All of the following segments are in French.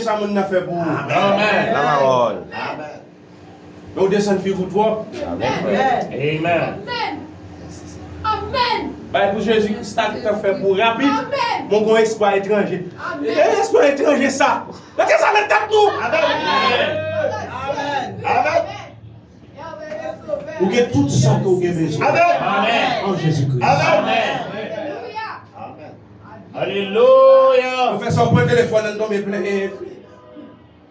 ça mon a fait pour vous. Amen. La parole. Amen. Vous descendez figure toi. Amen. Amen. Amen. Bah pour Jésus-Christ, ça qui t'a fait pour rapide. Amen. Mon grand exploit étranger. Amen. Et exploit étranger ça. Qu'est-ce que ça met tête nous? Amen. Amen. Vous avez tout ça que vous avez besoin. Amen. En Jésus-Christ. Amen. Amen. Alléluia. On fait ça pour le téléphone, on tombe plein.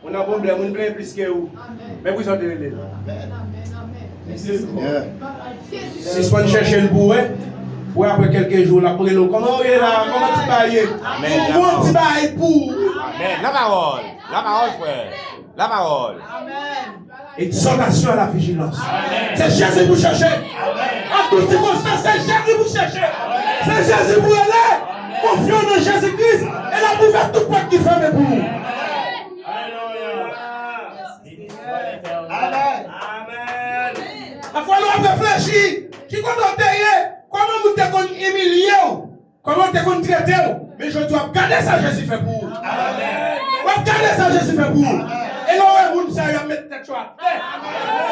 On a un problème, on plein plus que vous. Mais vous sortez de là. Si on cherche le bourré, ou après quelques jours, après nous, comment vous là? Comment tu bailles? Comment tu bailles pour? Amen. La parole. La parole, frère. La parole. Exhortation à la vigilance. C'est Jésus que vous cherchez. En toutes circonstances, c'est Jésus que vous cherchez. C'est Jésus pour aller. Confions en Jésus-Christ. Et la ouvert toute porte qui ferme pour vous. Amen. Il faut nous réfléchir. Qui compte derrière? Comment vous t'es humilié? Comment vous t'es traité? Mais je dois garder ça, Jésus fait pour vous. Vous garder ça, Jésus fait pour vous. Et là, vous ne savez pas mettre tête à terre.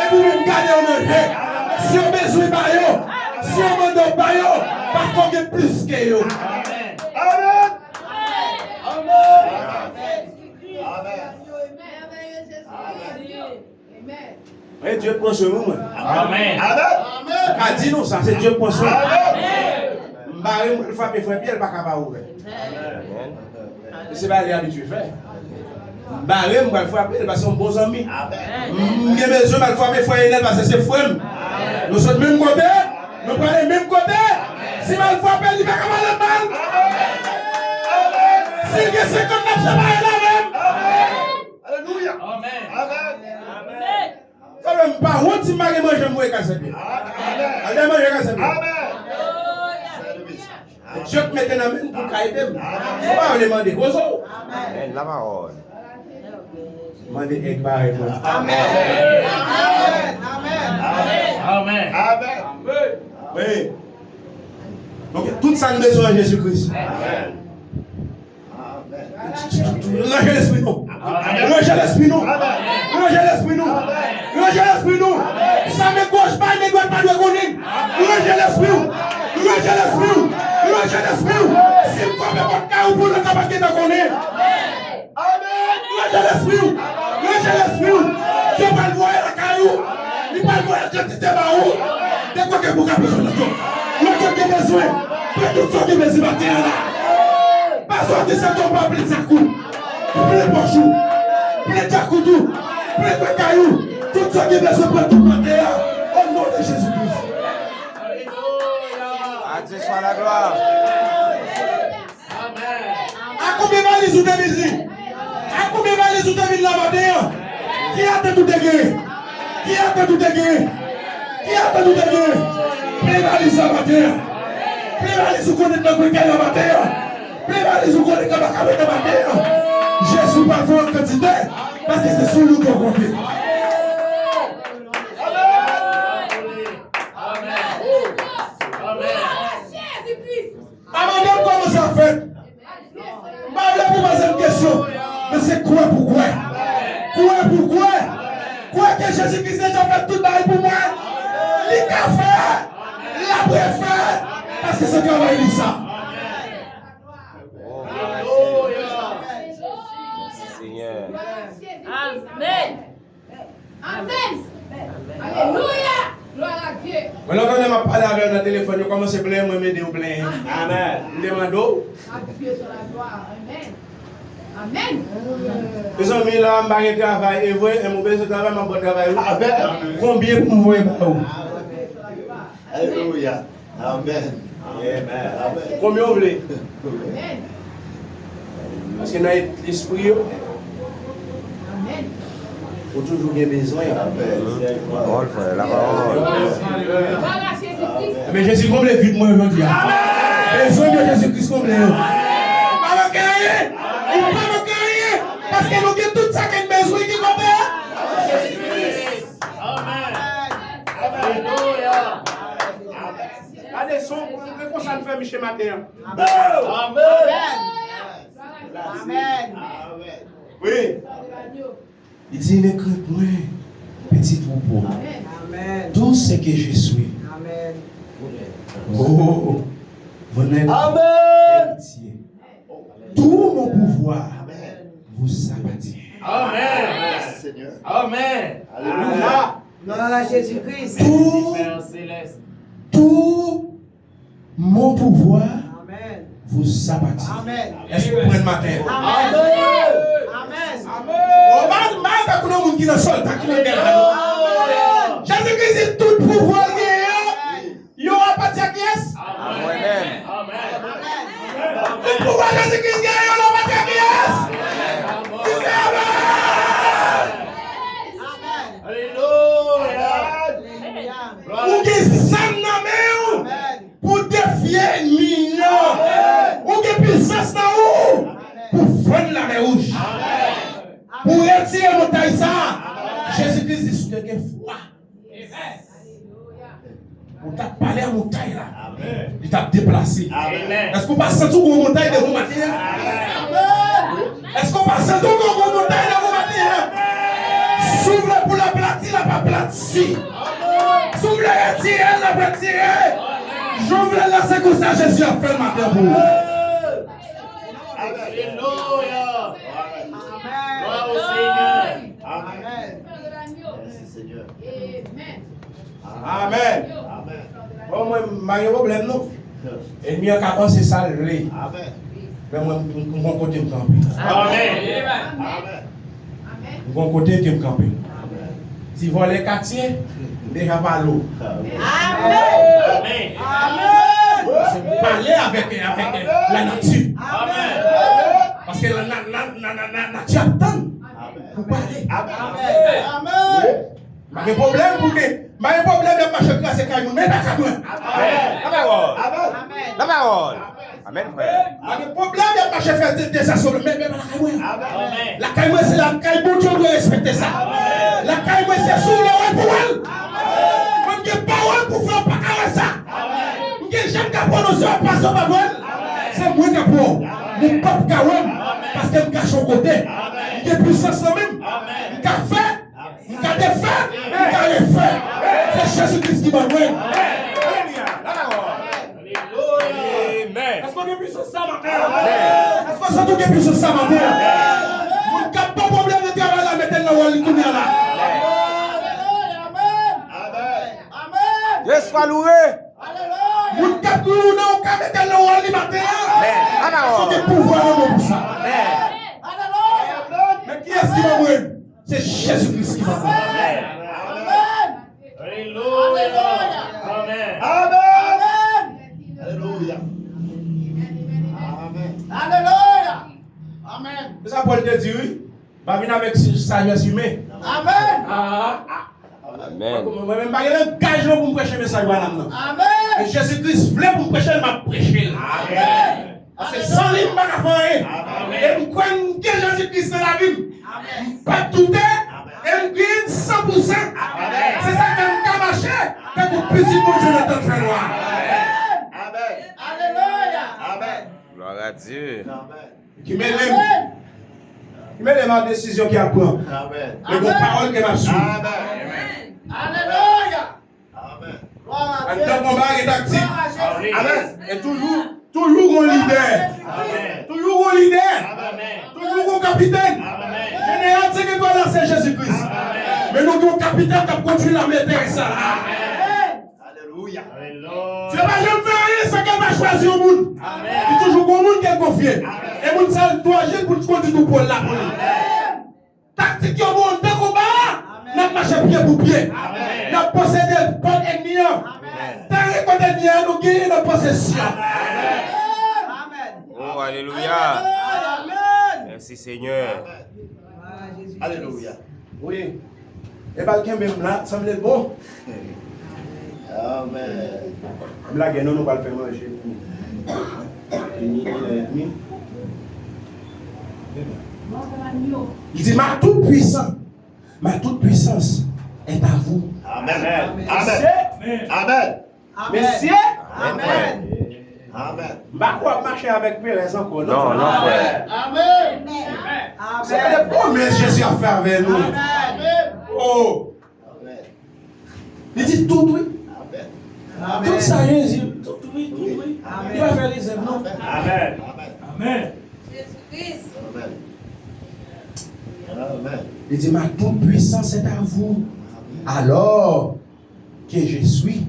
Et vous me gardez en œuvre. Si on a besoin de baillot, si on demande baillot, parce qu'on est plus que vous. Amen. Et Dieu prend ce moment. Amen. Amen. Qu'a dit nous ça, c'est Dieu prend ce moment. Amen. Barré, il faut faire bien, il va pas ouvrir. C'est pas l'habitude de faire. Barré, il va frapper, il va ser un bon ami. Il y a besoin de frapper frère parce que c'est frère. Nous sommes du même côté, nous prenons le même côté. Si mal frapper, il va pas mal mal. Si il y a 59, c'est pas la même. Alléluia. Amen. Amen. Ça même pas, on dit manger manger moi casser bien. Allez manger casser bien. Dieu te mette dans même pour cailler. On va demander gros. Amen. La parole. Demandez avec barré moi. Amen. Amen. Amen. Oui. Donc tout ça nous besoin de Jésus-Christ. Amen. Rangez l'esprit nous. Rangez l'esprit nous. Rangez l'esprit nous. Rangez l'esprit nous. Ça me gauche pas, ne doit pas de connaître. Rangez l'esprit nous. Rangez l'esprit nous. Rangez l'esprit nous. S'il faut me votre cas ou pour le capacité de connaître. Rangez l'esprit nous. Rangez l'esprit nous. Dieu va le voir la caillou. Il va le voir la quantité de baou. De quoi que vous avez besoin de toi. Nous avons besoin. Pas tout ce qui me dit matin là. Parce que ça tombe pas plein de sacoux, plein de pochous, plein de jacoudou, plein de cailloux, tout ce qui est besoin pour tout le monde au nom de Jésus-Christ. À Dieu soit la gloire. À combien de valises vous avez dit? À combien de valises vous avez dit là-bas? Qui a tout dégagé? Qui a tout dégagé? Qui a tout dégagé? Plein de valises là-bas. Plein de valises vous connaissez dans le pays là-bas. Jésus pas fait en quantité parce que c'est sur nous qu'on compte. Madame, comment ça fait? Madame, vous posez une question. Mais c'est quoi pourquoi? Quoi que Jésus-Christ a déjà fait tout le monde pour moi? Il a fait, il a fait, parce que c'est Dieu qui a dit ça. Amen. Amen. Alléluia. Gloire à Dieu. Maintenant, quand on m'a parlé avec le téléphone, je commence à plaindre, moi, m'aider ou plaindre. Amen. Je demande. Dieu sur la gloire. Amen. Amen. Les amis, là, je vais travailler, et vous, et mon besoin de travail, je vais travailler. Amen. Combien pour moi? Alléluia. Amen. Amen. Combien vous voulez? Amen. Parce que dans l'esprit, Amen. il faut toujours bien besoin. Parole, frère. La parole. Voilà Jésus-Christ. Mais Jésus comble vite moi aujourd'hui. Besoin de Jésus-Christ comble. Pas manquer rien. Il ne pas manquer rien. Parce que nous avons tout ça qui est besoin qui comble. Alléluia. Allez, son, comment ça nous fait Michel Matin? Amen. Amen. Oui. Il dit, ne crains point, petit troupeau. Amen. Tout ce que je suis. Amen. Oh, mon aide. Amen. Héritier. Tout mon pouvoir vous appartient. Amen. Seigneur. Amen. Alléluia. Nom de Jésus-Christ. Père céleste. Tout mon pouvoir Amen. vous appartient. Amen. Est-ce que vous prenez le matin? Amen. Amen. Oh, mal pour nous qui ne sont pas qui ne gagnent. Jésus-Christ dit tout pouvoir il y aura parti à qui est? Amen. Tout pouvoir Jésus-Christ il y aura parti à qui est? Alléluia. Ou qui s'en nomme pour défier l'ignorant. Ou qui puissance dans où? Pour prendre la mer rouge. Pour retirer la montagne ça. Jésus-Christ dit sur quelqu'un foi. On t'a parlé à montagne là. Il t'a déplacé. Est-ce qu'on passe tout comme montagne de vous matin? Est-ce qu'on passe tout comme montagne de vous matin? S'ouvre pour la platie, la pas platie. S'ouvre la retirer, la pas retirer. J'ouvre la c'est comme ça Jésus a fait le matin pour vous. Alléluia. Amen. Gloire au Seigneur. Amen. Merci Seigneur. Amen. Amen. Bon, moi, je n'ai pas de problème, non. Et mieux qu'à penser ça, le lait. Amen. Mais moi, mon côté me camper. Amen. Mon côté me camper. Si vous voulez quartier, déjà pas l'eau. Amen. C'est parler avec la nature. Amen. Parce que la nature attend pour parler. Amen. Pas de problème pour que. Pas de problème de marcher grâce à Kaimoun. Mais pas de problème. La parole. Amen. La parole. Amen, frère. Pas de problème de marcher faire des assommés. Mais pas la Kaimoun. Amen. La Kaimoun, c'est la Kaimoun, tu dois respecter ça. La Kaimoun, c'est sous le roi pour elle. Même que parole pour faire pas carré ça. Que j'aime qu'à prendre nos soeurs, pas sur ma gueule. C'est moi qui apprends. Mon peuple Kaouem. Parce que je cache son côté. Il est puissance même. Il a fait. Il a défait. Il a refait. C'est Jésus-Christ qui m'a donné. La parole. Amen. Est-ce qu'on est plus sur ça matin? Est-ce qu'on sent tout est plus sur ça matin? Vous n'avez pas de problème de travail là, mettez le wall là. Dieu soit loué. Vous n'avez pas de mettre le wall matin. La parole. C'est du pouvoir pour ça. Amen. Mais qui est-ce qui m'a donné? C'est Jésus-Christ qui m'a donné. Alléluia. Amen. Alléluia. Amen. C'est ça Paul te dit, oui. Pas venir avec sagesse humaine. Amen. Amen. Moi-même, je n'ai pas de gage pour me prêcher le message. Et Jésus-Christ voulait pour me prêcher, il m'a prêché. Amen. Parce que sans lui, je ne peux pas faire. Et je crois que Jésus-Christ dans la Bible. Pas tout est, et je gagne 100%. C'est ça que je peux marcher. Quand vous petit bon Dieu ne t'en fait loin. Amen. Gloire à Dieu. Qui m'aime. Qui m'aime ma décision qui a pris. Amen. Les bonnes paroles que m'a suivi. Amen. Amen. En tant qu'on va être actif. Amen. Et toujours un leader. Amen. Toujours un leader. Amen. Toujours un capitaine. Amen. Général, c'est que toi là, c'est Jésus-Christ. Mais nous avons un capitaine qui a conduit la maîtrise ça. Alléluia. Tu ne vas jamais faire rien sans qu'elle va choisir au monde. Il y a toujours un monde qui est confié. Et vous ne doit agir pour conduire tout pour la police. Tactique au monde de combat. N'a marché pied pour pied. N'a possédé pas d'ennemi. Tant que l'ennemi nous gagne la possession. Oh, alléluia. Merci Seigneur. Alléluia. Oui. Et bien, même là, ça me dit bon. Amen. Là, nous va le faire manger. Il dit, ma toute puissance est à vous. Amen. Amen. Amen. Messieurs, Amen. Amen. je ne vais pas marcher avec Pérez encore. Non, non, frère. Amen. C'est les promesses que Jésus a fait avec nous. Oh. Il dit tout oui. Tout ça, il dit tout oui, tout oui. Il va faire les œuvres, non? Amen. Amen. Jésus-Christ. Amen. Il dit, ma toute puissance est à vous. Alors que je suis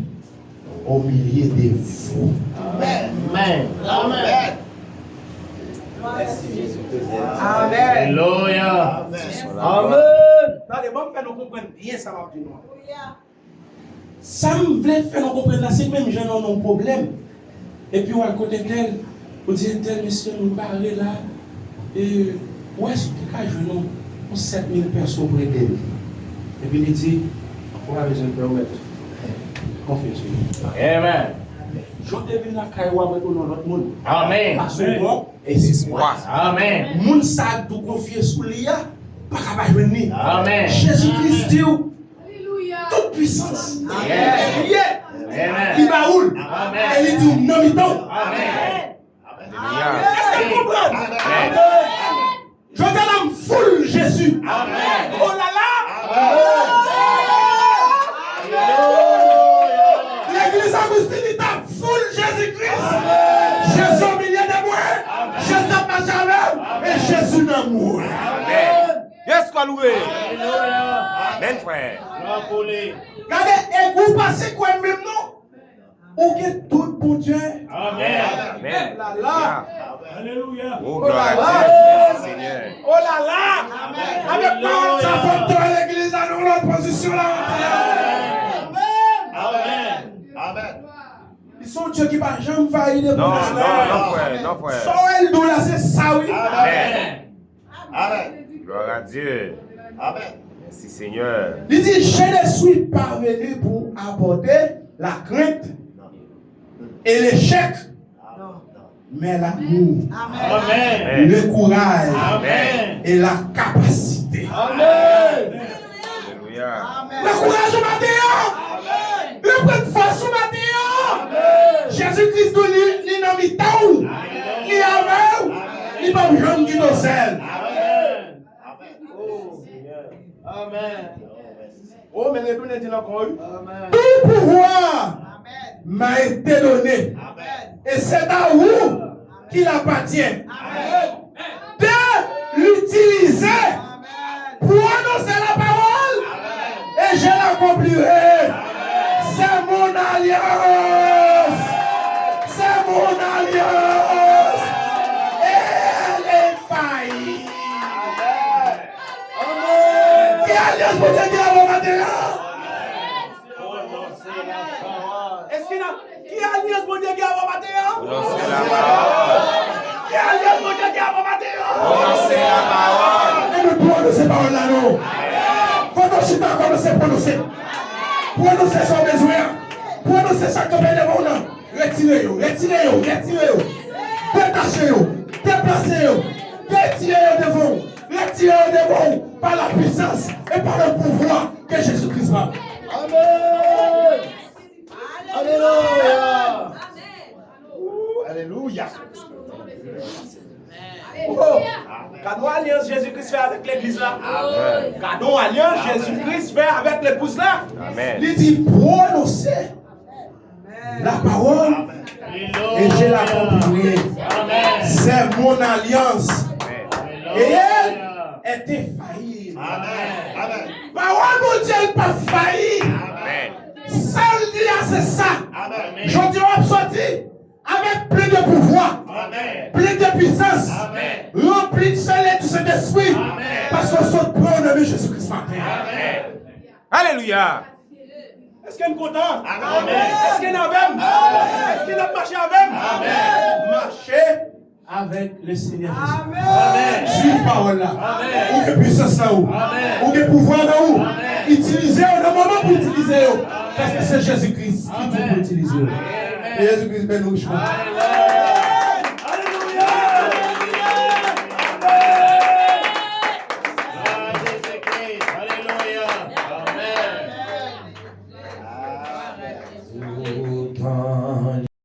au milieu de vous. Amen. Amen. Amen. Amen. Alléluia. Amen. Attendez, moi, je vais nous comprendre bien ça, va dire. Ça me voulait faire nous comprendre là, c'est même gens ont un problème. Et puis, on va côté tel, on dit tel, monsieur, nous parler là. Et où est-ce que tu as joué pour 7000 personnes pour aider? Et puis, il dit, on a besoin de permettre. Confiance. Amen. Je devine la caille avec l'autre monde. Amen. Parce que bon, et c'est moi. Amen. Moun sa tout confier sous l'IA, pas capable de venir. Amen. Jésus-Christ dit, Alléluia. toute puissance. Amen. Yeah. Il va où? Amen. Et il dit, non, il tombe. Amen. Est-ce que vous comprenez? Amen. Je dis l'homme foule Jésus. Amen. Oh là là. L'église Augustine est à foule Jésus-Christ. Jésus au milieu de moi. Jésus a marché avec et Jésus n'a mouru. Amen. Yes, quoi loué. Amen, frère. Regardez, et vous passez quoi même non? Ou que tout bon Dieu. Amen. Amen. Là là. Alléluia. Oh, Oh là gloire là. à Dieu, Seigneur. Oh là là. Avec parole, ça faut que l'église a dans l'autre position là. Amen. Amen. Ils sont Dieu qui va jamais faillir de Non, promesses non, là. non, frère, non, frère. Soël d'où là, c'est ça oui. Amen. Amen. Gloire à Dieu. Amen. Merci, Seigneur. Il dit, je ne suis pas venu pour apporter la crainte et l'échec, mais l'amour, Amen. le courage Amen. et la capacité. Amen. Alléluia. Le courage au matin, le plein de force au matin. Jésus-Christ nous il n'a mis tant, il a vu, il va me du docelle. Amen. Oh, mais les données disent encore. Tout pouvoir m'a été donné. Et c'est à vous qu'il appartient de l'utiliser pour annoncer la parole. Et je l'accomplirai. C'est mon alliance. C'est mon alliance. Elle est faillie. Qui alliance pour te dire au matin? Est-ce qu'il y a qui alliance pour te dire au matin? Prononcez la parole. Qui alliance pour te dire au matin? Prononcez la parole. Et nous prenons ces paroles-là, non? Quand on chute encore, on sait prononcer. Prononcer son besoin. Prononcer chaque copain de monde. Retirez-vous, retirez-vous, retirez-vous. Détachez-vous, déplacez-vous. Retirez-vous devant. Retirez-vous devant par la puissance et par le pouvoir que Jésus-Christ a. Amen. Alléluia. Alléluia. Oh, cadeau alliance Jésus-Christ fait avec l'église là. Amen. Cadeau alliance Jésus-Christ fait avec l'épouse là. Amen. Il dit prononcer la parole et je l'accomplirai. C'est mon alliance. Amen. Et elle était faillie. Amen. Amen. Parole mon Dieu n'est pas faillie. Amen. Ça le dit là, c'est ça. Amen. Je dis on va sortir avec plein de pouvoir, Amen. plein de puissance, Amen. rempli de soleil du Saint-Esprit. Parce qu'on saute pour le nom de Jésus-Christ matin. Amen. Alléluia. Est-ce qu'elle est contente? Amen. Est-ce qu'elle est avec? Est-ce qu'elle a marché avec? Amen. Marcher avec le Seigneur Jésus. Amen. Suivre parole là. Amen. Ou que puissance là où. Amen. Ou que pouvoir là où. Amen. Utilisez-le dans le moment pour utiliser. Parce que c'est Jésus-Christ qui tout peut utiliser. Et Jésus-Christ, ben nous, je crois.